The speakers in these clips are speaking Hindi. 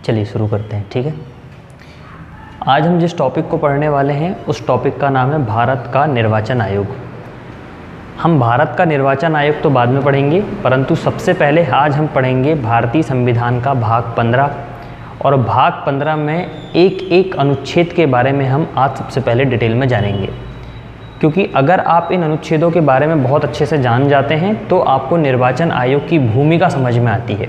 चलिए शुरू करते हैं। ठीक है, आज हम जिस टॉपिक को पढ़ने वाले हैं उस टॉपिक का नाम है भारत का निर्वाचन आयोग। हम भारत का निर्वाचन आयोग तो बाद में पढ़ेंगे, परंतु सबसे पहले आज हम पढ़ेंगे भारतीय संविधान का भाग 15, और भाग 15 में एक एक अनुच्छेद के बारे में हम आज सबसे पहले डिटेल में जानेंगे। क्योंकि अगर आप इन अनुच्छेदों के बारे में बहुत अच्छे से जान जाते हैं तो आपको निर्वाचन आयोग की भूमिका समझ में आती है।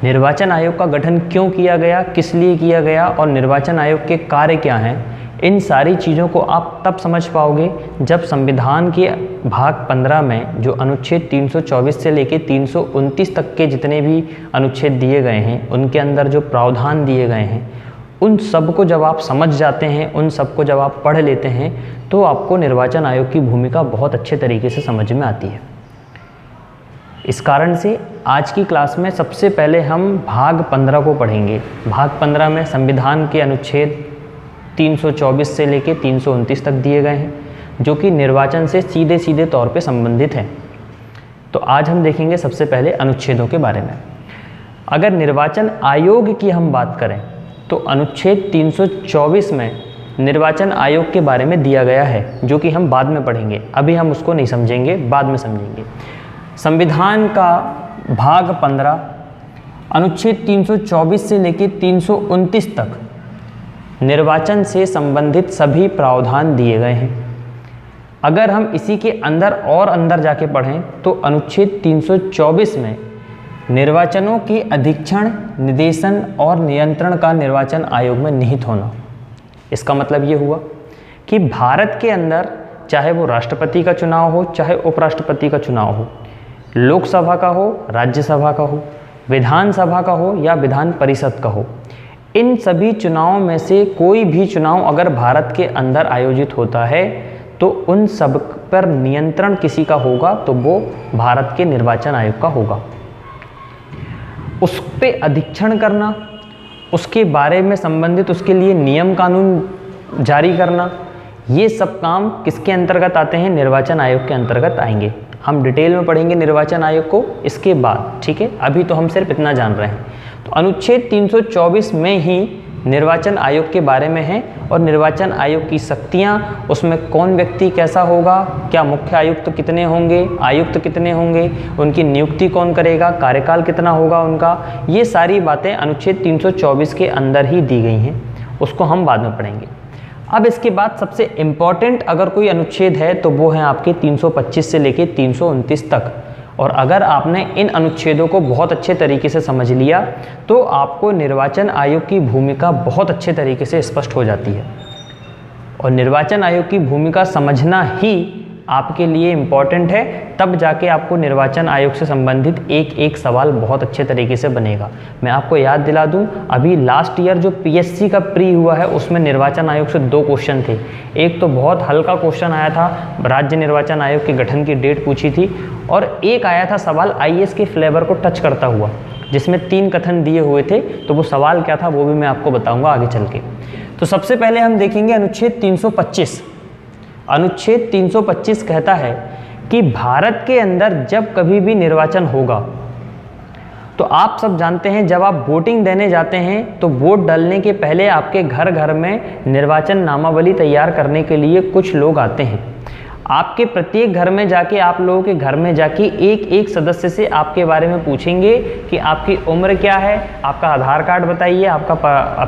निर्वाचन आयोग का गठन क्यों किया गया, किस लिए किया गया और निर्वाचन आयोग के कार्य क्या हैं, इन सारी चीज़ों को आप तब समझ पाओगे जब संविधान के भाग 15 में जो अनुच्छेद 324 से लेकर 329 तक के जितने भी अनुच्छेद दिए गए हैं, उनके अंदर जो प्रावधान दिए गए हैं, उन सब को जब आप समझ जाते हैं, उन सब को जब आप पढ़ लेते हैं, तो आपको निर्वाचन आयोग की भूमिका बहुत अच्छे तरीके से समझ में आती है। इस कारण से आज की क्लास में सबसे पहले हम भाग 15 को पढ़ेंगे। भाग 15 में संविधान के अनुच्छेद 324 से लेकर 329 तक दिए गए हैं, जो कि निर्वाचन से सीधे सीधे तौर पे संबंधित हैं। तो आज हम देखेंगे सबसे पहले अनुच्छेदों के बारे में। अगर निर्वाचन आयोग की हम बात करें तो अनुच्छेद 324 में निर्वाचन आयोग के बारे में दिया गया है, जो कि हम बाद में पढ़ेंगे। अभी हम उसको नहीं समझेंगे, बाद में समझेंगे। संविधान का भाग 15 अनुच्छेद 324 से लेकर 329 तक निर्वाचन से संबंधित सभी प्रावधान दिए गए हैं। अगर हम इसी के अंदर और अंदर जाके पढ़ें तो अनुच्छेद 324 में निर्वाचनों के अधीक्षण, निर्देशन और नियंत्रण का निर्वाचन आयोग में निहित होना। इसका मतलब ये हुआ कि भारत के अंदर चाहे वो राष्ट्रपति का चुनाव हो, चाहे उपराष्ट्रपति का चुनाव हो, लोकसभा का हो, राज्यसभा का हो, विधानसभा का हो या विधान परिषद का हो, इन सभी चुनावों में से कोई भी चुनाव अगर भारत के अंदर आयोजित होता है तो उन सब पर नियंत्रण किसी का होगा तो वो भारत के निर्वाचन आयोग का होगा। उस पे अधीक्षण करना, उसके बारे में संबंधित उसके लिए नियम कानून जारी करना, ये सब काम किसके अंतर्गत आते हैं? निर्वाचन आयोग के अंतर्गत आएंगे। हम डिटेल में पढ़ेंगे निर्वाचन आयोग को इसके बाद। ठीक है, अभी तो हम सिर्फ इतना जान रहे हैं। तो अनुच्छेद 324 में ही निर्वाचन आयोग के बारे में है और निर्वाचन आयोग की शक्तियां, उसमें कौन व्यक्ति कैसा होगा, क्या मुख्य आयुक्त कितने होंगे, आयुक्त कितने होंगे, उनकी नियुक्ति कौन करेगा, कार्यकाल कितना होगा उनका, ये सारी बातें अनुच्छेद 324 के अंदर ही दी गई हैं। उसको हम बाद में पढ़ेंगे। अब इसके बाद सबसे इम्पॉर्टेंट अगर कोई अनुच्छेद है तो वो है आपके 325 से लेकर 329 तक। और अगर आपने इन अनुच्छेदों को बहुत अच्छे तरीके से समझ लिया तो आपको निर्वाचन आयोग की भूमिका बहुत अच्छे तरीके से स्पष्ट हो जाती है। और निर्वाचन आयोग की भूमिका समझना ही आपके लिए इम्पॉर्टेंट है, तब जाके आपको निर्वाचन आयोग से संबंधित एक एक सवाल बहुत अच्छे तरीके से बनेगा। मैं आपको याद दिला दूं, अभी लास्ट ईयर जो पीएससी का प्री हुआ है उसमें निर्वाचन आयोग से 2 क्वेश्चन थे। एक तो बहुत हल्का क्वेश्चन आया था, राज्य निर्वाचन आयोग के गठन की डेट पूछी थी, और एक आया था सवाल आईएएस के फ्लेवर को टच करता हुआ, जिसमें 3 कथन दिए हुए थे। तो वो सवाल क्या था वो भी मैं आपको बताऊँगा आगे चल के। तो सबसे पहले हम देखेंगे अनुच्छेद 325। अनुच्छेद 325 कहता है कि भारत के अंदर जब कभी भी निर्वाचन होगा तो आप सब जानते हैं जब आप वोटिंग देने जाते हैं तो वोट डालने के पहले आपके घर घर में निर्वाचन नामावली तैयार करने के लिए कुछ लोग आते हैं। आपके प्रत्येक घर में जाके, आप लोगों के घर में जाके एक एक सदस्य से आपके बारे में पूछेंगे कि आपकी उम्र क्या है, आपका आधार कार्ड बताइए, आपका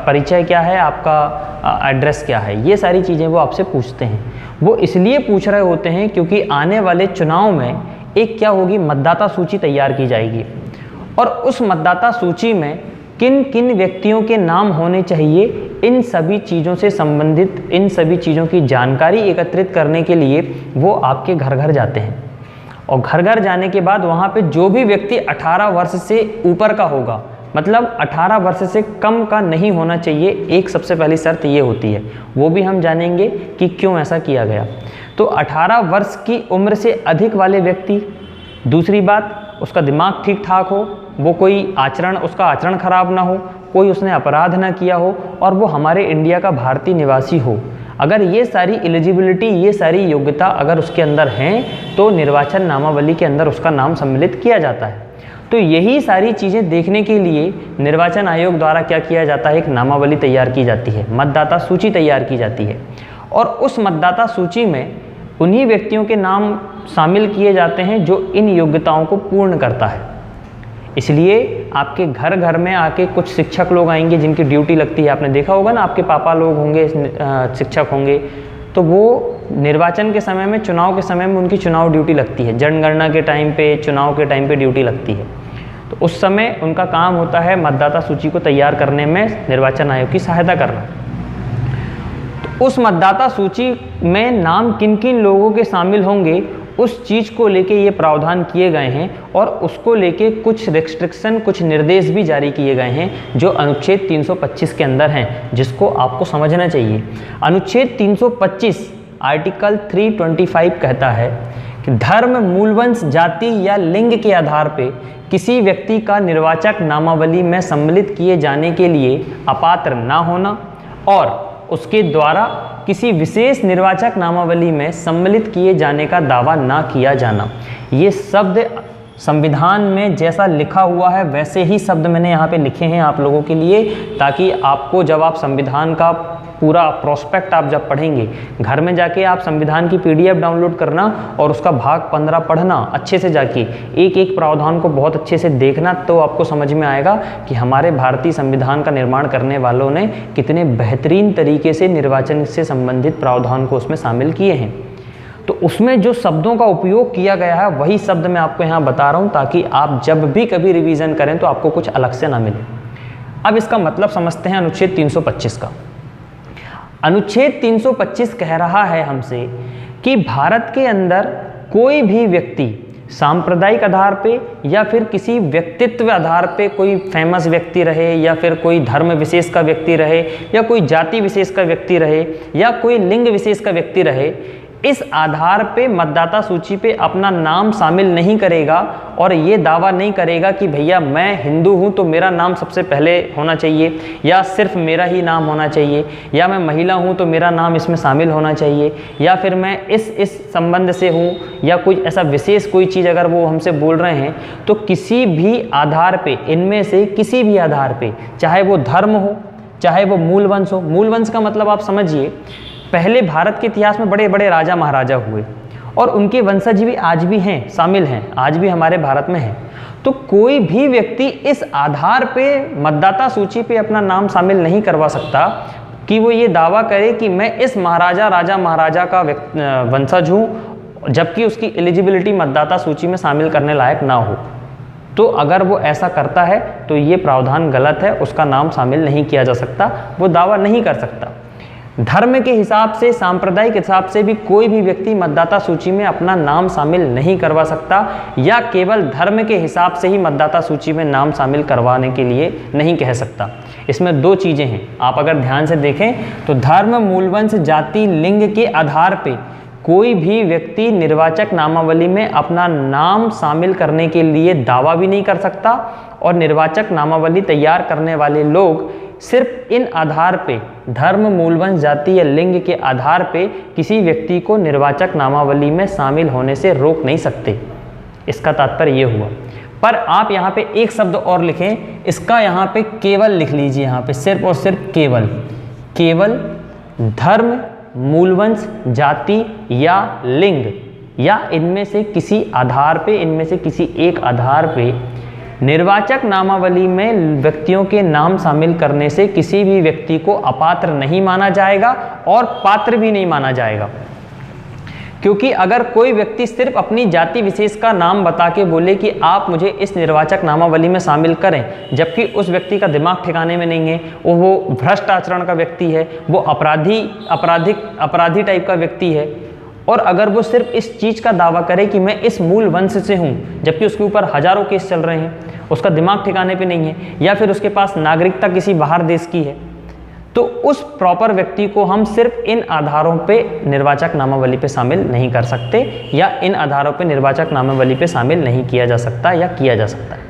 परिचय क्या है, आपका एड्रेस क्या है। ये सारी चीज़ें वो आपसे पूछते हैं। वो इसलिए पूछ रहे होते हैं क्योंकि आने वाले चुनाव में एक क्या होगी, मतदाता सूची तैयार की जाएगी, और उस मतदाता सूची में किन किन व्यक्तियों के नाम होने चाहिए, इन सभी चीज़ों से संबंधित, इन सभी चीज़ों की जानकारी एकत्रित करने के लिए वो आपके घर घर जाते हैं। और घर घर जाने के बाद वहाँ पे जो भी व्यक्ति 18 वर्ष से ऊपर का होगा, मतलब 18 वर्ष से कम का नहीं होना चाहिए, एक सबसे पहली शर्त ये होती है। वो भी हम जानेंगे कि क्यों ऐसा किया गया। तो 18 वर्ष की उम्र से अधिक वाले व्यक्ति, दूसरी बात उसका दिमाग ठीक ठाक हो, वो कोई उसका आचरण खराब ना हो, कोई उसने अपराध ना किया हो, और वो हमारे इंडिया का भारतीय निवासी हो। अगर ये सारी एलिजिबिलिटी, ये सारी योग्यता अगर उसके अंदर हैं तो निर्वाचन नामावली के अंदर उसका नाम सम्मिलित किया जाता है। तो यही सारी चीज़ें देखने के लिए निर्वाचन आयोग द्वारा क्या किया जाता है, एक नामावली तैयार की जाती है, मतदाता सूची तैयार की जाती है, और उस मतदाता सूची में उन्हीं व्यक्तियों के नाम शामिल किए जाते हैं जो इन योग्यताओं को पूर्ण करता है। इसलिए आपके घर घर में आके कुछ शिक्षक लोग आएंगे जिनकी ड्यूटी लगती है, आपने देखा होगा ना, आपके पापा लोग होंगे शिक्षक होंगे, तो वो निर्वाचन के समय में, चुनाव के समय में उनकी चुनाव ड्यूटी लगती है, जनगणना के टाइम पे, चुनाव के टाइम पे ड्यूटी लगती है। तो उस समय उनका काम होता है मतदाता सूची को तैयार करने में निर्वाचन आयोग की सहायता करना। तो उस मतदाता सूची में नाम किन किन लोगों के शामिल होंगे, उस चीज़ को लेके ये प्रावधान किए गए हैं, और उसको लेके कुछ रिस्ट्रिक्शन, कुछ निर्देश भी जारी किए गए हैं जो अनुच्छेद 325 के अंदर हैं, जिसको आपको समझना चाहिए। अनुच्छेद 325 आर्टिकल 325 कहता है कि धर्म, मूलवंश, जाति या लिंग के आधार पे किसी व्यक्ति का निर्वाचक नामावली में सम्मिलित किए जाने के लिए अपात्र ना होना और उसके द्वारा किसी विशेष निर्वाचक नामावली में सम्मिलित किए जाने का दावा ना किया जाना। ये शब्द संविधान में जैसा लिखा हुआ है वैसे ही शब्द मैंने यहाँ पे लिखे हैं आप लोगों के लिए, ताकि आपको जब आप संविधान का पूरा प्रोस्पेक्ट आप जब पढ़ेंगे, घर में जाके आप संविधान की PDF डाउनलोड करना और उसका भाग 15 पढ़ना अच्छे से, जाके एक एक प्रावधान को बहुत अच्छे से देखना, तो आपको समझ में आएगा कि हमारे भारतीय संविधान का निर्माण करने वालों ने कितने बेहतरीन तरीके से निर्वाचन से संबंधित प्रावधान को उसमें शामिल किए हैं। तो उसमें जो शब्दों का उपयोग किया गया है वही शब्द मैं आपको यहाँ बता रहा हूँ, ताकि आप जब भी कभी रिवीजन करें तो आपको कुछ अलग से ना मिले। अब इसका मतलब समझते हैं अनुच्छेद 325 का। अनुच्छेद 325 कह रहा है हमसे कि भारत के अंदर कोई भी व्यक्ति सांप्रदायिक आधार पे या फिर किसी व्यक्तित्व आधार पे, कोई फेमस व्यक्ति रहे या फिर कोई धर्म विशेष का व्यक्ति रहे या कोई जाति विशेष का व्यक्ति रहे या कोई लिंग विशेष का व्यक्ति रहे, इस आधार पे मतदाता सूची पे अपना नाम शामिल नहीं करेगा और ये दावा नहीं करेगा कि भैया मैं हिंदू हूँ तो मेरा नाम सबसे पहले होना चाहिए, या सिर्फ मेरा ही नाम होना चाहिए, या मैं महिला हूँ तो मेरा नाम इसमें शामिल होना चाहिए, या फिर मैं इस संबंध से हूँ, या कोई ऐसा विशेष कोई चीज़ अगर वो हमसे बोल रहे हैं, तो किसी भी आधार पे, इनमें से किसी भी आधार पे, चाहे वो धर्म हो, चाहे वो मूलवंश हो। मूलवंश का मतलब आप समझिए, पहले भारत के इतिहास में बड़े बड़े राजा महाराजा हुए और उनके वंशज भी आज भी हैं, शामिल हैं, आज भी हमारे भारत में हैं। तो कोई भी व्यक्ति इस आधार पे मतदाता सूची पे अपना नाम शामिल नहीं करवा सकता कि वो ये दावा करे कि मैं इस राजा महाराजा का वंशज हूँ, जबकि उसकी एलिजिबिलिटी मतदाता सूची में शामिल करने लायक ना हो। तो अगर वो ऐसा करता है तो ये प्रावधान गलत है, उसका नाम शामिल नहीं किया जा सकता, वो दावा नहीं कर सकता। धर्म के हिसाब से, सांप्रदायिक हिसाब से भी कोई भी व्यक्ति मतदाता सूची में अपना नाम शामिल नहीं करवा सकता, या केवल धर्म के हिसाब से ही मतदाता सूची में नाम शामिल करवाने के लिए नहीं कह सकता। इसमें दो चीज़ें हैं, आप अगर ध्यान से देखें तो धर्म, मूलवंश, जाति, लिंग के आधार पे कोई भी व्यक्ति निर्वाचक नामावली में अपना नाम शामिल करने के लिए दावा भी नहीं कर सकता, और निर्वाचक नामावली तैयार करने वाले लोग सिर्फ इन आधार पे, धर्म, मूलवंश, जाति या लिंग के आधार पे किसी व्यक्ति को निर्वाचक नामावली में शामिल होने से रोक नहीं सकते। इसका तात्पर्य ये हुआ। पर आप यहाँ पे एक शब्द और लिखें, इसका यहाँ पे केवल लिख लीजिए, यहाँ पे सिर्फ और सिर्फ केवल, केवल धर्म, मूलवंश, जाति या लिंग या इनमें से किसी आधार पे, इनमें से किसी एक आधार पे निर्वाचक नामावली में व्यक्तियों के नाम शामिल करने से किसी भी व्यक्ति को अपात्र नहीं माना जाएगा और पात्र भी नहीं माना जाएगा। क्योंकि अगर कोई व्यक्ति सिर्फ अपनी जाति विशेष का नाम बता के बोले कि आप मुझे इस निर्वाचक नामावली में शामिल करें, जबकि उस व्यक्ति का दिमाग ठिकाने में नहीं है, वो भ्रष्ट आचरण का व्यक्ति है, वो अपराधी टाइप का व्यक्ति है, और अगर वो सिर्फ इस चीज़ का दावा करे कि मैं इस मूल वंश से हूँ, जबकि उसके ऊपर हजारों केस चल रहे हैं, उसका दिमाग ठिकाने पे नहीं है, या फिर उसके पास नागरिकता किसी बाहर देश की है, तो उस प्रॉपर व्यक्ति को हम सिर्फ इन आधारों पे निर्वाचक नामावली पे शामिल नहीं कर सकते, या इन आधारों पे निर्वाचक नामावली पे शामिल नहीं किया जा सकता या किया जा सकता है।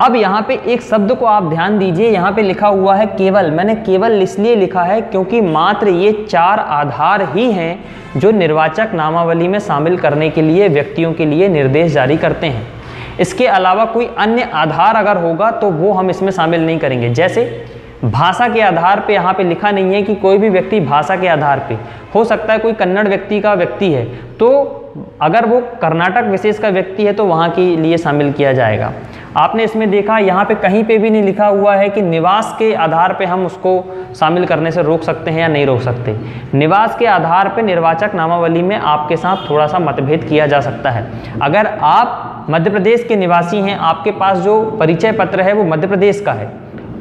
अब यहाँ पे एक शब्द को आप ध्यान दीजिए, यहाँ पे लिखा हुआ है केवल। मैंने केवल इसलिए लिखा है क्योंकि मात्र ये 4 आधार ही हैं जो निर्वाचक नामावली में शामिल करने के लिए व्यक्तियों के लिए निर्देश जारी करते हैं। इसके अलावा कोई अन्य आधार अगर होगा तो वो हम इसमें शामिल नहीं करेंगे। जैसे भाषा के आधार पे यहाँ पे लिखा नहीं है कि कोई भी व्यक्ति भाषा के आधार पे, हो सकता है कोई कन्नड़ व्यक्ति का व्यक्ति है तो अगर वो कर्नाटक विशेष का व्यक्ति है तो वहाँ के लिए शामिल किया जाएगा। आपने इसमें देखा यहाँ पे कहीं पे भी नहीं लिखा हुआ है कि निवास के आधार पे हम उसको शामिल करने से रोक सकते हैं या नहीं रोक सकते। निवास के आधार पे निर्वाचक नामावली में आपके साथ थोड़ा सा मतभेद किया जा सकता है। अगर आप मध्य प्रदेश के निवासी हैं, आपके पास जो परिचय पत्र है वो मध्य प्रदेश का है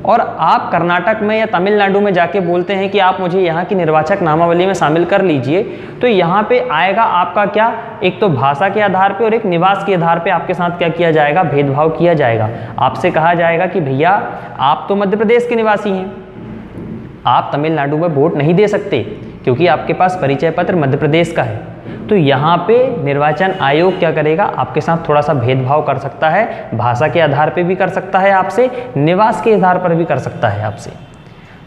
और आप कर्नाटक में या तमिलनाडु में जाके बोलते हैं कि आप मुझे यहाँ की निर्वाचक नामावली में शामिल कर लीजिए, तो यहाँ पे आएगा आपका क्या, एक तो भाषा के आधार पे और एक निवास के आधार पे आपके साथ क्या किया जाएगा, भेदभाव किया जाएगा। आपसे कहा जाएगा कि भैया आप तो मध्य प्रदेश के निवासी हैं, आप तमिलनाडु में वोट नहीं दे सकते क्योंकि आपके पास परिचय पत्र मध्य प्रदेश का है। तो यहाँ पे निर्वाचन आयोग क्या करेगा, आपके साथ थोड़ा सा भेदभाव कर सकता है, भाषा के आधार पे भी कर सकता है आपसे, निवास के आधार पर भी कर सकता है आपसे।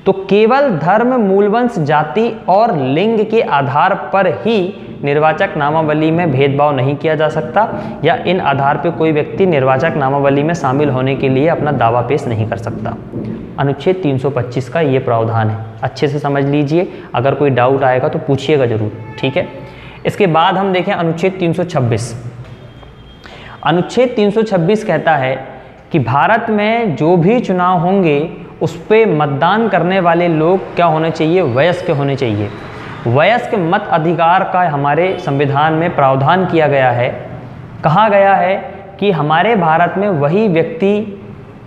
तो केवल धर्म, मूलवंश, जाति और लिंग के आधार पर ही निर्वाचक नामावली में भेदभाव नहीं किया जा सकता या इन आधार पर कोई व्यक्ति निर्वाचक नामावली में शामिल होने के लिए अपना दावा पेश नहीं कर सकता। अनुच्छेद 325 का ये प्रावधान है, अच्छे से समझ लीजिए। अगर कोई डाउट आएगा तो पूछिएगा जरूर, ठीक है। इसके बाद हम देखें अनुच्छेद 326। अनुच्छेद 326 कहता है कि भारत में जो भी चुनाव होंगे उस पे मतदान करने वाले लोग क्या होने चाहिए, वयस्क होने चाहिए। वयस्क मत अधिकार का हमारे संविधान में प्रावधान किया गया है। कहा गया है कि हमारे भारत में वही व्यक्ति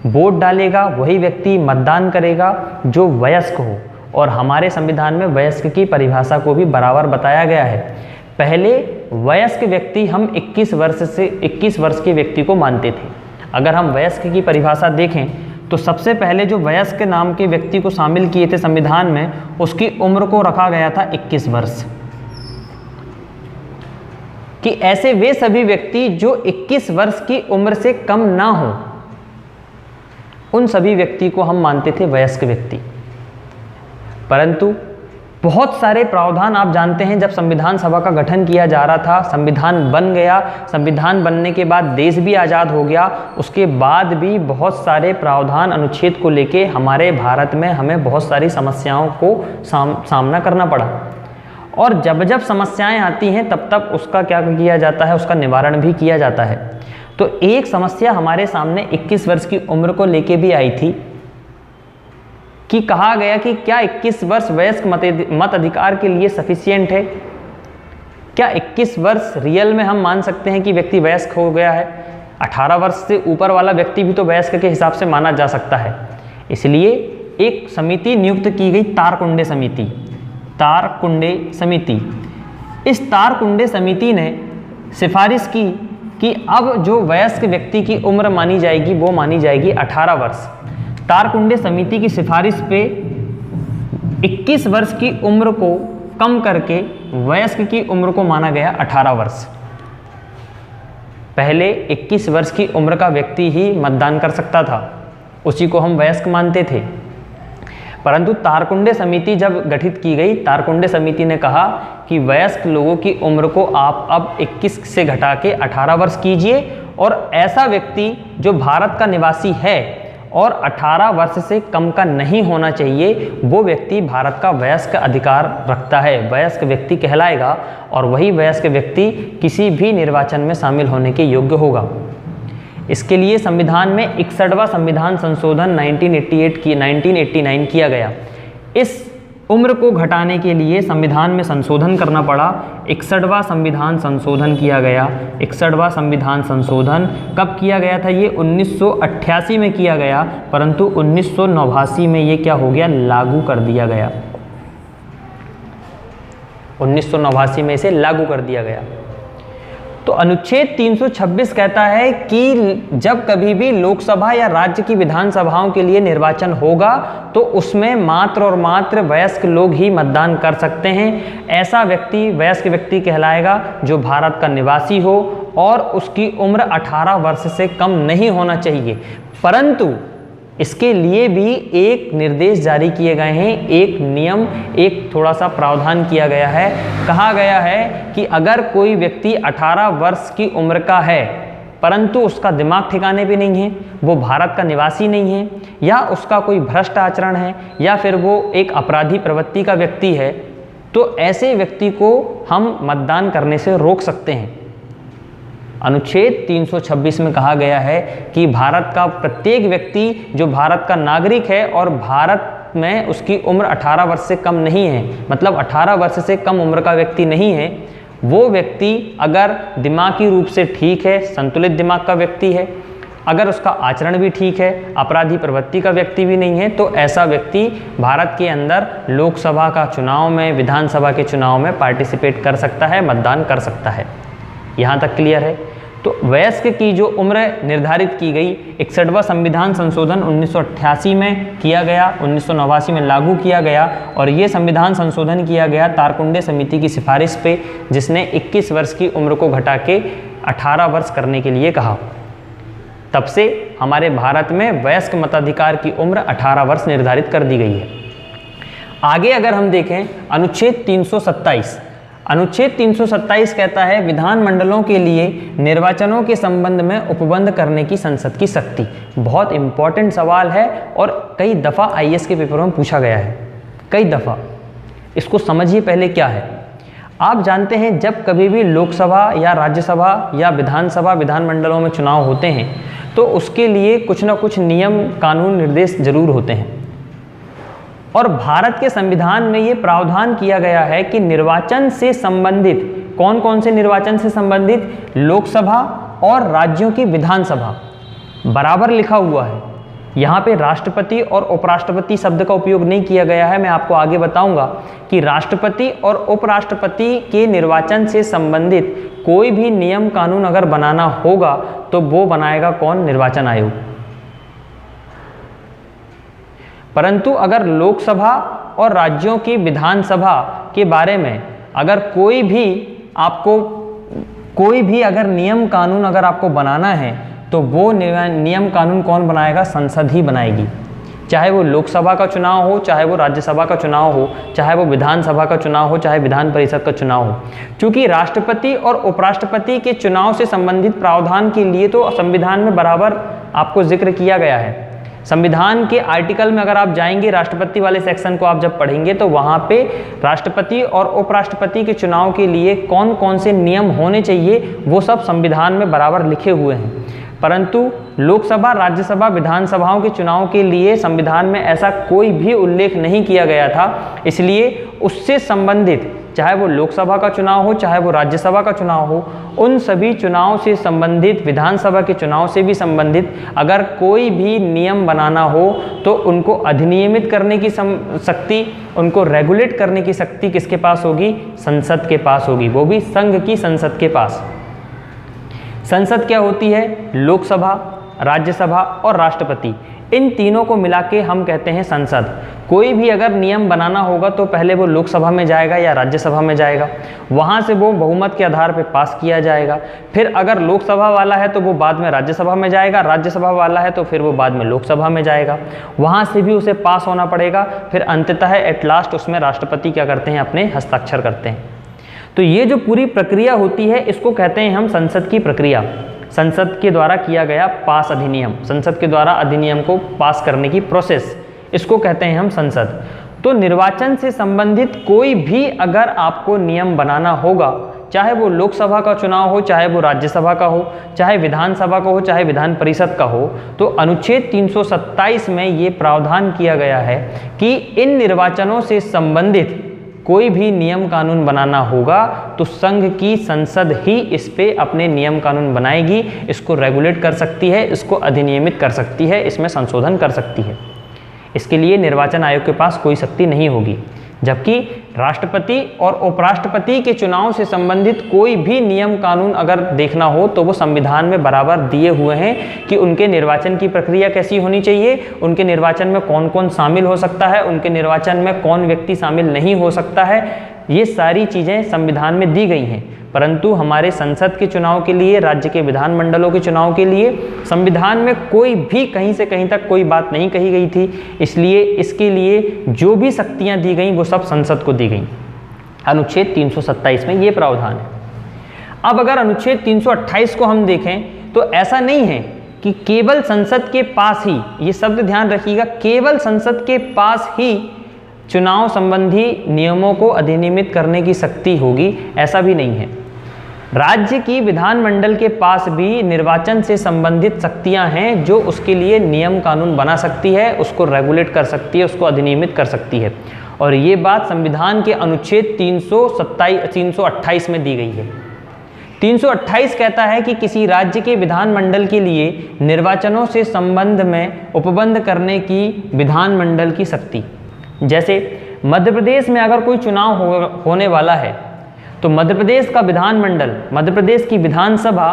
वोट डालेगा, वही व्यक्ति मतदान करेगा जो वयस्क हो, और हमारे संविधान में वयस्क की परिभाषा को भी बराबर बताया गया है। पहले वयस्क व्यक्ति हम 21 वर्ष के व्यक्ति को मानते थे। अगर हम वयस्क की परिभाषा देखें तो सबसे पहले जो वयस्क नाम के व्यक्ति को शामिल किए थे संविधान में, उसकी उम्र को रखा गया था 21 वर्ष, कि ऐसे वे सभी व्यक्ति जो 21 वर्ष की उम्र से कम ना हो, उन सभी व्यक्ति को हम मानते थे वयस्क व्यक्ति। परंतु बहुत सारे प्रावधान आप जानते हैं, जब संविधान सभा का गठन किया जा रहा था, संविधान बन गया, संविधान बनने के बाद देश भी आज़ाद हो गया, उसके बाद भी बहुत सारे प्रावधान अनुच्छेद को लेके हमारे भारत में हमें बहुत सारी समस्याओं को सामना करना पड़ा। और जब जब समस्याएं आती हैं तब तब उसका क्या किया जाता है, उसका निवारण भी किया जाता है। तो एक समस्या हमारे सामने 21 वर्ष की उम्र को लेके भी आई थी कि कहा गया कि क्या 21 वर्ष वयस्क मत अधिकार के लिए सफिशिएंट है? क्या 21 वर्ष रियल में हम मान सकते हैं कि व्यक्ति वयस्क हो गया है? 18 वर्ष से ऊपर वाला व्यक्ति भी तो वयस्क के हिसाब से माना जा सकता है। इसलिए एक समिति नियुक्त की गई, तारकुंडे समिति। तारकुंडे समिति, इस तारकुंडे समिति ने सिफारिश की कि अब जो वयस्क व्यक्ति की उम्र मानी जाएगी वो मानी जाएगी 18 वर्ष। तारकुंडे समिति की सिफारिश पे 21 वर्ष की उम्र को कम करके वयस्क की उम्र को माना गया 18 वर्ष। पहले 21 वर्ष की उम्र का व्यक्ति ही मतदान कर सकता था, उसी को हम वयस्क मानते थे। परंतु तारकुंडे समिति जब गठित की गई, तारकुंडे समिति ने कहा कि वयस्क लोगों की उम्र को आप अब 21 से घटा के 18 वर्ष कीजिए, और ऐसा व्यक्ति जो भारत का निवासी है और 18 वर्ष से कम का नहीं होना चाहिए, वो व्यक्ति भारत का वयस्क अधिकार रखता है, वयस्क व्यक्ति कहलाएगा, और वही वयस्क व्यक्ति किसी भी निर्वाचन में शामिल होने के योग्य होगा। इसके लिए संविधान में 61वां संविधान संशोधन 1989 किया गया। इस उम्र को घटाने के लिए संविधान में संशोधन करना पड़ा। 61वां संविधान संशोधन किया गया। 61वां संविधान संशोधन कब किया गया था? ये 1988 में किया गया, परंतु 1989 में ये क्या हो गया, लागू कर दिया गया। 1989 में इसे लागू कर दिया गया। तो अनुच्छेद 326 कहता है कि जब कभी भी लोकसभा या राज्य की विधानसभाओं के लिए निर्वाचन होगा तो उसमें मात्र और मात्र वयस्क लोग ही मतदान कर सकते हैं। ऐसा व्यक्ति वयस्क व्यक्ति कहलाएगा जो भारत का निवासी हो और उसकी उम्र 18 वर्ष से कम नहीं होना चाहिए। परंतु इसके लिए भी एक निर्देश जारी किए गए हैं, एक नियम, एक थोड़ा सा प्रावधान किया गया है। कहा गया है कि अगर कोई व्यक्ति 18 वर्ष की उम्र का है परंतु उसका दिमाग ठिकाने पे नहीं है, वो भारत का निवासी नहीं है, या उसका कोई भ्रष्ट आचरण है, या फिर वो एक अपराधी प्रवृत्ति का व्यक्ति है, तो ऐसे व्यक्ति को हम मतदान करने से रोक सकते हैं। अनुच्छेद 326 में कहा गया है कि भारत का प्रत्येक व्यक्ति जो भारत का नागरिक है और भारत में उसकी उम्र 18 वर्ष से कम नहीं है, मतलब 18 वर्ष से कम उम्र का व्यक्ति नहीं है, वो व्यक्ति अगर दिमागी रूप से ठीक है, संतुलित दिमाग का व्यक्ति है, अगर उसका आचरण भी ठीक है, अपराधी प्रवृत्ति का व्यक्ति भी नहीं है, तो ऐसा व्यक्ति भारत के अंदर लोकसभा का चुनाव में, विधानसभा के चुनाव में पार्टिसिपेट कर सकता है, मतदान कर सकता है। यहाँ तक क्लियर है। तो वयस्क की जो उम्र निर्धारित की गई 61वां संविधान संशोधन 1988 में किया गया, 1989 में लागू किया गया, और ये संविधान संशोधन किया गया तारकुंडे समिति की सिफारिश पे, जिसने 21 वर्ष की उम्र को घटा के 18 वर्ष करने के लिए कहा। तब से हमारे भारत में वयस्क मताधिकार की उम्र 18 वर्ष निर्धारित कर दी गई है। आगे अगर हम देखें अनुच्छेद 327, अनुच्छेद 327 कहता है विधानमंडलों के लिए निर्वाचनों के संबंध में उपबंध करने की संसद की शक्ति। बहुत इंपॉर्टेंट सवाल है और कई दफ़ा आईएएस के पेपरों में पूछा गया है, कई दफ़ा। इसको समझिए पहले क्या है। आप जानते हैं जब कभी भी लोकसभा या राज्यसभा या विधानसभा विधानमंडलों में चुनाव होते हैं तो उसके लिए कुछ ना कुछ नियम, कानून, निर्देश जरूर होते हैं, और भारत के संविधान में ये प्रावधान किया गया है कि निर्वाचन से संबंधित, कौन कौन से निर्वाचन से संबंधित, लोकसभा और राज्यों की विधानसभा, बराबर लिखा हुआ है। यहाँ पे राष्ट्रपति और उपराष्ट्रपति शब्द का उपयोग नहीं किया गया है। मैं आपको आगे बताऊंगा कि राष्ट्रपति और उपराष्ट्रपति के निर्वाचन से संबंधित कोई भी नियम कानून अगर बनाना होगा तो वो बनाएगा कौन? निर्वाचन आयोग। परंतु अगर लोकसभा और राज्यों की विधानसभा के बारे में अगर कोई भी अगर नियम कानून अगर आपको बनाना है तो वो नियम कानून कौन बनाएगा? संसद ही बनाएगी। चाहे वो लोकसभा का चुनाव हो, चाहे वो राज्यसभा का चुनाव हो, चाहे वो विधानसभा का चुनाव हो, चाहे विधान परिषद का चुनाव हो। क्योंकि राष्ट्रपति और उपराष्ट्रपति के चुनाव से संबंधित प्रावधान के लिए तो संविधान में बराबर आपको जिक्र किया गया है। संविधान के आर्टिकल में अगर आप जाएंगे, राष्ट्रपति वाले सेक्शन को आप जब पढ़ेंगे तो वहाँ पे राष्ट्रपति और उपराष्ट्रपति के चुनाव के लिए कौन कौन से नियम होने चाहिए वो सब संविधान में बराबर लिखे हुए हैं। परंतु लोकसभा, राज्यसभा, विधानसभाओं के चुनाव के लिए संविधान में ऐसा कोई भी उल्लेख नहीं किया गया था। इसलिए उससे संबंधित, चाहे वो लोकसभा का चुनाव हो, चाहे वो राज्यसभा का चुनाव हो, उन सभी चुनाव से संबंधित, विधानसभा के चुनाव से भी संबंधित अगर कोई भी नियम बनाना हो तो उनको अधिनियमित करने की शक्ति, उनको रेगुलेट करने की शक्ति किसके पास होगी? संसद के पास होगी, वो भी संघ की संसद के पास। संसद क्या होती है? लोकसभा, राज्यसभा और राष्ट्रपति, इन तीनों को मिला के हम कहते हैं संसद। कोई भी अगर नियम बनाना होगा तो पहले वो लोकसभा में जाएगा या राज्यसभा में जाएगा, वहाँ से वो बहुमत के आधार पर पास किया जाएगा। फिर अगर लोकसभा वाला है तो वो बाद में राज्यसभा में जाएगा, राज्यसभा वाला है तो फिर वो बाद में लोकसभा में जाएगा, वहाँ से भी उसे पास होना पड़ेगा। फिर अंततः एट लास्ट उसमें राष्ट्रपति क्या करते हैं? अपने हस्ताक्षर करते हैं। तो ये जो पूरी प्रक्रिया होती है इसको कहते हैं हम संसद की प्रक्रिया। संसद के द्वारा किया गया पास अधिनियम, संसद के द्वारा अधिनियम को पास करने की प्रोसेस, इसको कहते हैं हम संसद। तो निर्वाचन से संबंधित कोई भी अगर आपको नियम बनाना होगा, चाहे वो लोकसभा का चुनाव हो, चाहे वो राज्यसभा का हो, चाहे विधानसभा का हो, चाहे विधान परिषद का हो, तो अनुच्छेद 327 में ये प्रावधान किया गया है कि इन निर्वाचनों से संबंधित कोई भी नियम कानून बनाना होगा तो संघ की संसद ही इस पे अपने नियम कानून बनाएगी, इसको रेगुलेट कर सकती है, इसको अधिनियमित कर सकती है, इसमें संशोधन कर सकती है। इसके लिए निर्वाचन आयोग के पास कोई शक्ति नहीं होगी। जबकि राष्ट्रपति और उपराष्ट्रपति के चुनाव से संबंधित कोई भी नियम कानून अगर देखना हो तो वो संविधान में बराबर दिए हुए हैं कि उनके निर्वाचन की प्रक्रिया कैसी होनी चाहिए, उनके निर्वाचन में कौन कौन शामिल हो सकता है, उनके निर्वाचन में कौन व्यक्ति शामिल नहीं हो सकता है। ये सारी चीज़ें संविधान में दी गई हैं। परंतु हमारे संसद के चुनाव के लिए, राज्य के विधानमंडलों के चुनाव के लिए संविधान में कोई भी कहीं से कहीं तक कोई बात नहीं कही गई थी। इसलिए इसके लिए जो भी शक्तियां दी गई वो सब संसद को दी गई। अनुच्छेद 327 में ये प्रावधान है। अब अगर अनुच्छेद 328 को हम देखें तो ऐसा नहीं है कि केवल संसद के पास ही, ये शब्द ध्यान रखिएगा, केवल संसद के पास ही चुनाव संबंधी नियमों को अधिनियमित करने की शक्ति होगी, ऐसा भी नहीं है। राज्य की विधानमंडल के पास भी निर्वाचन से संबंधित शक्तियां हैं जो उसके लिए नियम कानून बना सकती है, उसको रेगुलेट कर सकती है, उसको अधिनियमित कर सकती है। और ये बात संविधान के अनुच्छेद 328 में दी गई है। 328 कहता है कि किसी राज्य के विधानमंडल के लिए निर्वाचनों से संबंध में उपबंध करने की विधानमंडल की शक्ति। जैसे मध्य प्रदेश में अगर कोई चुनाव होने वाला है तो मध्य प्रदेश का विधानमंडल, मध्य प्रदेश की विधानसभा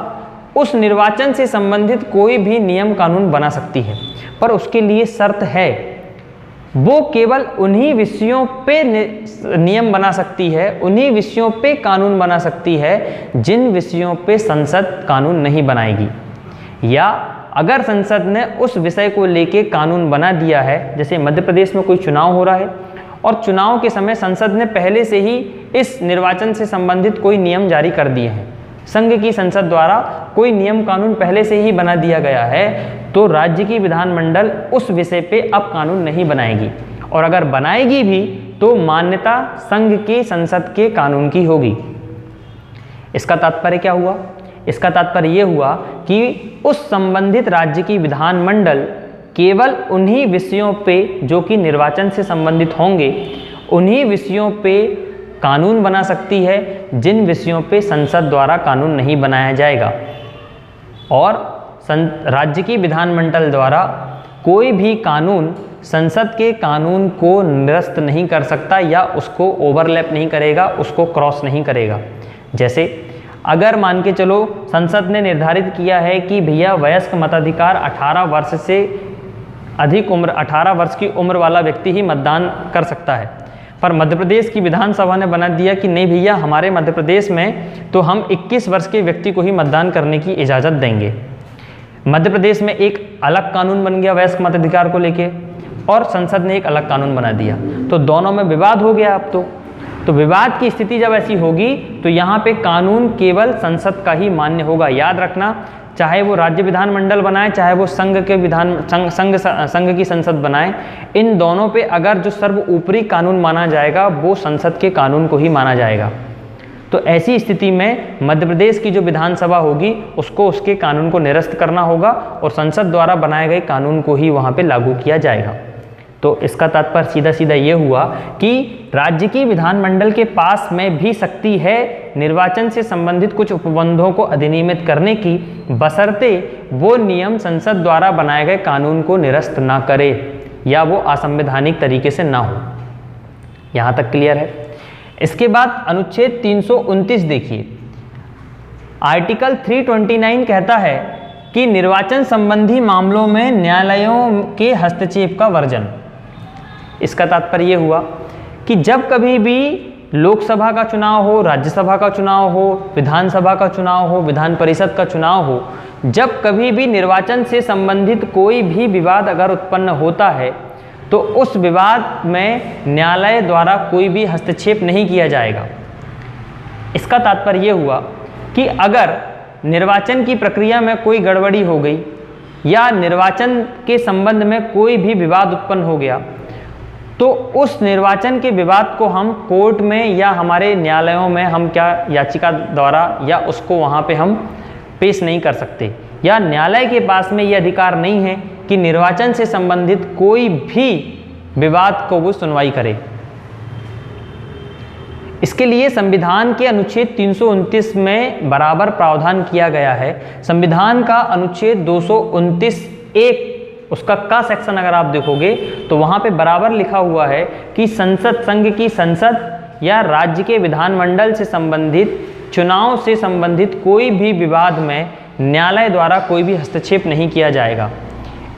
उस निर्वाचन से संबंधित कोई भी नियम कानून बना सकती है, पर उसके लिए शर्त है, वो केवल उन्हीं विषयों पे नियम बना सकती है, उन्हीं विषयों पे कानून बना सकती है जिन विषयों पे संसद कानून नहीं बनाएगी। या अगर संसद ने उस विषय को लेके कानून बना दिया है, जैसे मध्य प्रदेश में कोई चुनाव हो रहा है और चुनाव के समय संसद ने पहले से ही इस निर्वाचन से संबंधित कोई नियम जारी कर दिए हैं, संघ की संसद द्वारा कोई नियम कानून पहले से ही बना दिया गया है, तो राज्य की विधानमंडल उस विषय पे अब कानून नहीं बनाएगी, और अगर बनाएगी भी तो मान्यता संघ की संसद के कानून की होगी। इसका तात्पर्य क्या हुआ? इसका तात्पर्य ये हुआ कि उस संबंधित राज्य की विधानमंडल केवल उन्हीं विषयों पे जो कि निर्वाचन से संबंधित होंगे, उन्हीं विषयों पे कानून बना सकती है जिन विषयों पे संसद द्वारा कानून नहीं बनाया जाएगा। और राज्य की विधानमंडल द्वारा कोई भी कानून संसद के कानून को निरस्त नहीं कर सकता या उसको ओवरलैप नहीं करेगा, उसको क्रॉस नहीं करेगा। जैसे अगर मान के चलो संसद ने निर्धारित किया है कि भैया वयस्क मताधिकार 18 वर्ष से अधिक उम्र, 18 वर्ष की उम्र वाला व्यक्ति ही मतदान कर सकता है, पर मध्य प्रदेश की विधानसभा ने बना दिया कि नहीं भैया, हमारे मध्य प्रदेश में तो हम 21 वर्ष के व्यक्ति को ही मतदान करने की इजाज़त देंगे। मध्य प्रदेश में एक अलग कानून बन गया वयस्क मताधिकार को लेके, और संसद ने एक अलग कानून बना दिया, तो दोनों में विवाद हो गया। अब तो विवाद की स्थिति जब ऐसी होगी तो यहाँ पे कानून केवल संसद का ही मान्य होगा। याद रखना, चाहे वो राज्य विधानमंडल बनाए, चाहे वो संघ की संसद बनाए, इन दोनों पे अगर जो सर्वोपरि कानून माना जाएगा वो संसद के कानून को ही माना जाएगा। तो ऐसी स्थिति में मध्य प्रदेश की जो विधानसभा होगी उसको उसके कानून को निरस्त करना होगा और संसद द्वारा बनाए गए कानून को ही वहाँ पे लागू किया जाएगा। तो इसका तात्पर्य सीधा सीधा ये हुआ कि राज्य की विधानमंडल के पास में भी शक्ति है निर्वाचन से संबंधित कुछ उपबंधों को अधिनियमित करने की, बशर्ते वो नियम संसद द्वारा बनाए गए कानून को निरस्त ना करे या वो असंवैधानिक तरीके से ना हो। यहाँ तक क्लियर है। इसके बाद अनुच्छेद 329 देखिए, आर्टिकल 329 कहता है कि निर्वाचन संबंधी मामलों में न्यायालयों के हस्तक्षेप का वर्जन। इसका तात्पर्य ये हुआ कि जब कभी भी लोकसभा का चुनाव हो, राज्यसभा का चुनाव हो, विधानसभा का चुनाव हो, विधान परिषद का चुनाव हो, जब कभी भी निर्वाचन से संबंधित कोई भी विवाद अगर उत्पन्न होता है तो उस विवाद में न्यायालय द्वारा कोई भी हस्तक्षेप नहीं किया जाएगा। इसका तात्पर्य ये हुआ कि अगर निर्वाचन की प्रक्रिया में कोई गड़बड़ी हो गई या निर्वाचन के संबंध में कोई भी विवाद उत्पन्न हो गया तो उस निर्वाचन के विवाद को हम कोर्ट में या हमारे न्यायालयों में हम क्या याचिका द्वारा या उसको वहाँ पे हम पेश नहीं कर सकते, या न्यायालय के पास में ये अधिकार नहीं है कि निर्वाचन से संबंधित कोई भी विवाद को वो सुनवाई करे। इसके लिए संविधान के अनुच्छेद 329 में बराबर प्रावधान किया गया है। संविधान का अनुच्छेद 229(1) उसका का सेक्शन अगर आप देखोगे तो वहाँ पे बराबर लिखा हुआ है कि संसद, संघ की संसद या राज्य के विधानमंडल से संबंधित चुनाव से संबंधित कोई भी विवाद में न्यायालय द्वारा कोई भी हस्तक्षेप नहीं किया जाएगा।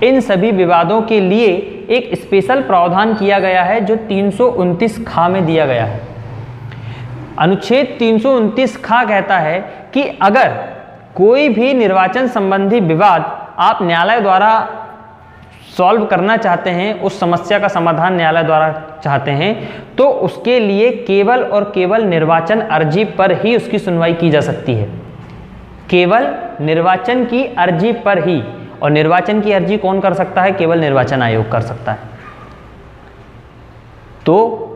इन सभी विवादों के लिए एक स्पेशल प्रावधान किया गया है जो 329 खा में दिया गया है। अनुच्छेद 329 खा कहता है कि अगर कोई भी निर्वाचन संबंधी विवाद आप न्यायालय द्वारा सॉल्व करना चाहते हैं, उस समस्या का समाधान न्यायालय द्वारा चाहते हैं, तो उसके लिए केवल और केवल निर्वाचन अर्जी पर ही उसकी सुनवाई की जा सकती है। केवल निर्वाचन की अर्जी पर ही, और निर्वाचन की अर्जी कौन कर सकता है? केवल निर्वाचन आयोग कर सकता है। तो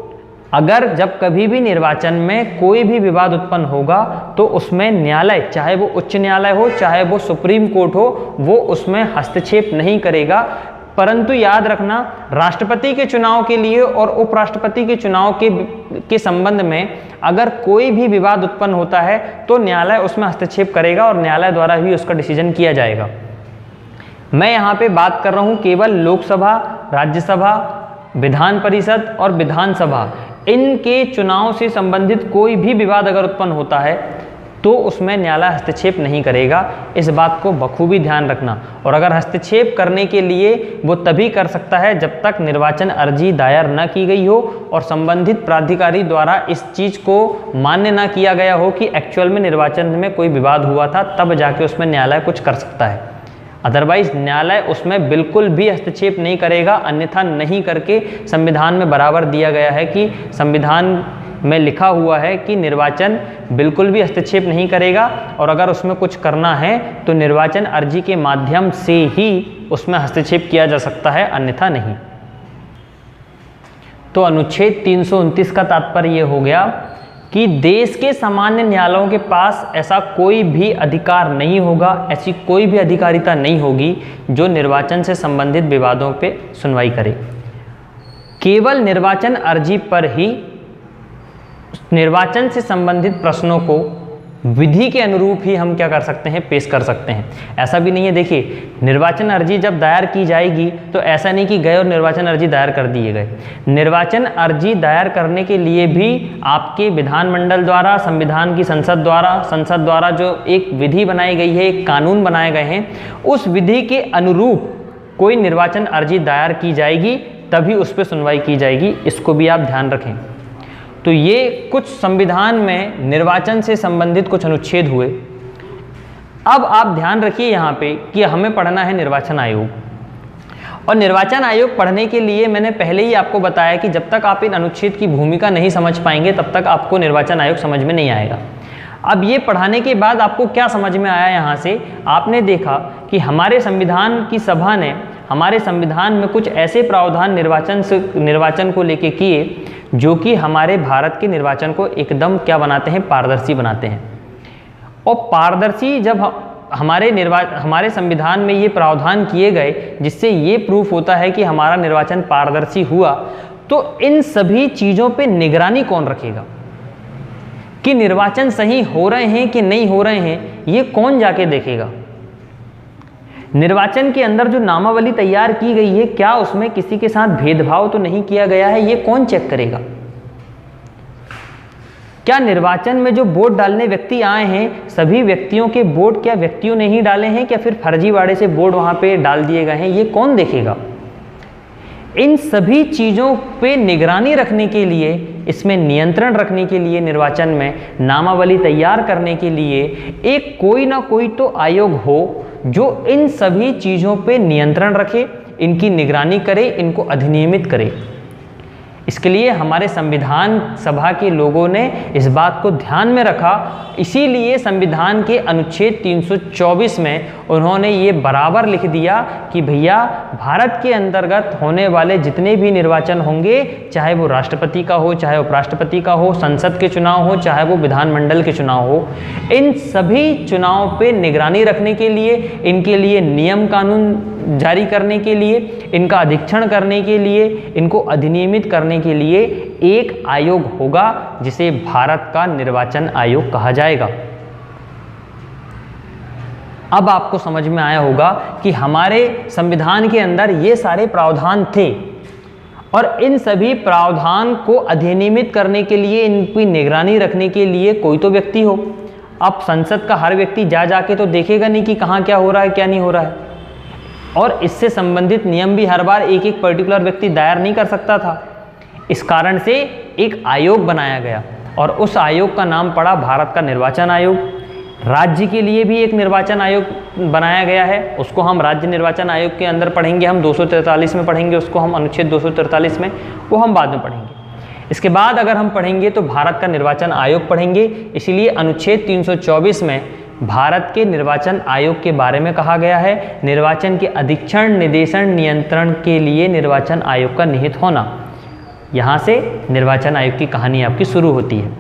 अगर जब कभी भी निर्वाचन में कोई भी विवाद उत्पन्न होगा तो उसमें न्यायालय, चाहे वो उच्च न्यायालय हो चाहे वो सुप्रीम कोर्ट हो, वो उसमें हस्तक्षेप नहीं करेगा। परंतु याद रखना, राष्ट्रपति के चुनाव के लिए और उपराष्ट्रपति के चुनाव के संबंध में अगर कोई भी विवाद उत्पन्न होता है तो न्यायालय उसमें हस्तक्षेप करेगा और न्यायालय द्वारा ही उसका डिसीजन किया जाएगा। मैं यहाँ पे बात कर रहा हूँ केवल लोकसभा, राज्यसभा, विधान परिषद और विधानसभा, इनके चुनाव से संबंधित कोई भी विवाद अगर उत्पन्न होता है तो उसमें न्यायालय हस्तक्षेप नहीं करेगा। इस बात को बखूबी ध्यान रखना। और अगर हस्तक्षेप करने के लिए वो तभी कर सकता है जब तक निर्वाचन अर्जी दायर न की गई हो और संबंधित प्राधिकारी द्वारा इस चीज़ को मान्य न किया गया हो कि एक्चुअल में निर्वाचन में कोई विवाद हुआ था, तब जाके उसमें न्यायालय कुछ कर सकता है। अदरवाइज न्यायालय उसमें बिल्कुल भी हस्तक्षेप नहीं करेगा। अन्यथा नहीं करके संविधान में बराबर दिया गया है कि संविधान में लिखा हुआ है कि निर्वाचन बिल्कुल भी हस्तक्षेप नहीं करेगा, और अगर उसमें कुछ करना है तो निर्वाचन अर्जी के माध्यम से ही उसमें हस्तक्षेप किया जा सकता है, अन्यथा नहीं। तो अनुच्छेद 329 का तात्पर्य ये हो गया कि देश के सामान्य न्यायालयों के पास ऐसा कोई भी अधिकार नहीं होगा, ऐसी कोई भी अधिकारिता नहीं होगी जो निर्वाचन से संबंधित विवादों पे सुनवाई करे। केवल निर्वाचन अर्जी पर ही निर्वाचन से संबंधित प्रश्नों को विधि के अनुरूप ही हम क्या कर सकते हैं? पेश कर सकते हैं। ऐसा भी नहीं है, देखिए निर्वाचन अर्जी जब दायर की जाएगी तो ऐसा नहीं कि गए और निर्वाचन अर्जी दायर कर दिए गए। निर्वाचन अर्जी दायर करने के लिए भी आपके विधानमंडल द्वारा, संविधान की संसद द्वारा जो एक विधि बनाई गई है, एक कानून बनाए गए हैं, उस विधि के अनुरूप कोई निर्वाचन अर्जी दायर की जाएगी, तभी उस पर सुनवाई की जाएगी। इसको भी आप ध्यान रखें। तो ये कुछ संविधान में निर्वाचन से संबंधित कुछ अनुच्छेद हुए। अब आप ध्यान रखिए यहाँ पे कि हमें पढ़ना है निर्वाचन आयोग, और निर्वाचन आयोग पढ़ने के लिए मैंने पहले ही आपको बताया कि जब तक आप इन अनुच्छेद की भूमिका नहीं समझ पाएंगे तब तक आपको निर्वाचन आयोग समझ में नहीं आएगा। अब ये पढ़ाने के बाद आपको क्या समझ में आया? यहाँ से आपने देखा कि हमारे संविधान की सभा ने हमारे संविधान में कुछ ऐसे प्रावधान निर्वाचन को लेके किए जो कि हमारे भारत के निर्वाचन को एकदम क्या बनाते हैं? पारदर्शी बनाते हैं। और पारदर्शी जब हमारे संविधान में ये प्रावधान किए गए जिससे ये प्रूफ होता है कि हमारा निर्वाचन पारदर्शी हुआ, तो इन सभी चीज़ों पे निगरानी कौन रखेगा कि निर्वाचन सही हो रहे हैं कि नहीं हो रहे हैं? ये कौन जाके देखेगा? निर्वाचन के अंदर जो नामावली तैयार की गई है, क्या उसमें किसी के साथ भेदभाव तो नहीं किया गया है? ये कौन चेक करेगा? क्या निर्वाचन में जो वोट डालने व्यक्ति आए हैं, सभी व्यक्तियों के वोट क्या व्यक्तियों ने ही डाले हैं, क्या फिर फर्जीवाड़े से वोट वहां पे डाल दिए गए हैं? ये कौन देखेगा? इन सभी चीज़ों पे निगरानी रखने के लिए, इसमें नियंत्रण रखने के लिए, निर्वाचन में नामावली तैयार करने के लिए एक कोई ना कोई तो आयोग हो जो इन सभी चीज़ों पे नियंत्रण रखे, इनकी निगरानी करे, इनको अधिनियमित करे। इसके लिए हमारे संविधान सभा के लोगों ने इस बात को ध्यान में रखा। इसीलिए संविधान के अनुच्छेद 324 में उन्होंने ये बराबर लिख दिया कि भैया भारत के अंतर्गत होने वाले जितने भी निर्वाचन होंगे, चाहे वो राष्ट्रपति का हो, चाहे उपराष्ट्रपति का हो, संसद के चुनाव हो, चाहे वो विधानमंडल के चुनाव हो, इन सभी चुनाव पे निगरानी रखने के लिए, इनके लिए नियम कानून जारी करने के लिए, इनका अधीक्षण करने के लिए, इनको अधिनियमित करने के लिए एक आयोग होगा जिसे भारत का निर्वाचन आयोग कहा जाएगा। अब आपको समझ में आया होगा कि हमारे संविधान के अंदर ये सारे प्रावधान थे और इन सभी प्रावधान को अधिनियमित करने के लिए, इनकी निगरानी रखने के लिए कोई तो व्यक्ति हो। अब संसद का हर व्यक्ति जाके तो देखेगा नहीं कि कहाँ क्या हो रहा है, क्या नहीं हो रहा है, और इससे संबंधित नियम भी हर बार एक एक पर्टिकुलर व्यक्ति दायर नहीं कर सकता था। इस कारण से एक आयोग बनाया गया और उस आयोग का नाम पड़ा भारत का निर्वाचन आयोग। राज्य के लिए भी एक निर्वाचन आयोग बनाया गया है, उसको हम राज्य निर्वाचन आयोग के अंदर पढ़ेंगे, हम 243 में पढ़ेंगे उसको, हम अनुच्छेद 243 में, वो हम बाद में पढ़ेंगे। इसके बाद अगर हम पढ़ेंगे तो भारत का निर्वाचन आयोग पढ़ेंगे। इसीलिए अनुच्छेद 324 में भारत के निर्वाचन आयोग के बारे में कहा गया है। निर्वाचन के अधीक्षण, निदेशन, नियंत्रण के लिए निर्वाचन आयोग का निहित होना। यहाँ से निर्वाचन आयोग की कहानी आपकी शुरू होती है।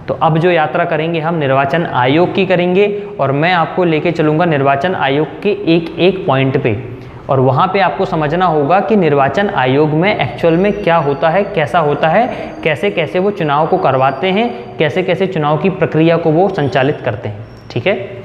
तो अब जो यात्रा करेंगे हम निर्वाचन आयोग की करेंगे, और मैं आपको लेके चलूँगा निर्वाचन आयोग के एक एक पॉइंट पे, और वहाँ पे आपको समझना होगा कि निर्वाचन आयोग में एक्चुअल में क्या होता है, कैसा होता है, कैसे कैसे वो चुनाव को करवाते हैं, कैसे कैसे चुनाव की प्रक्रिया को वो संचालित करते हैं। ठीक है।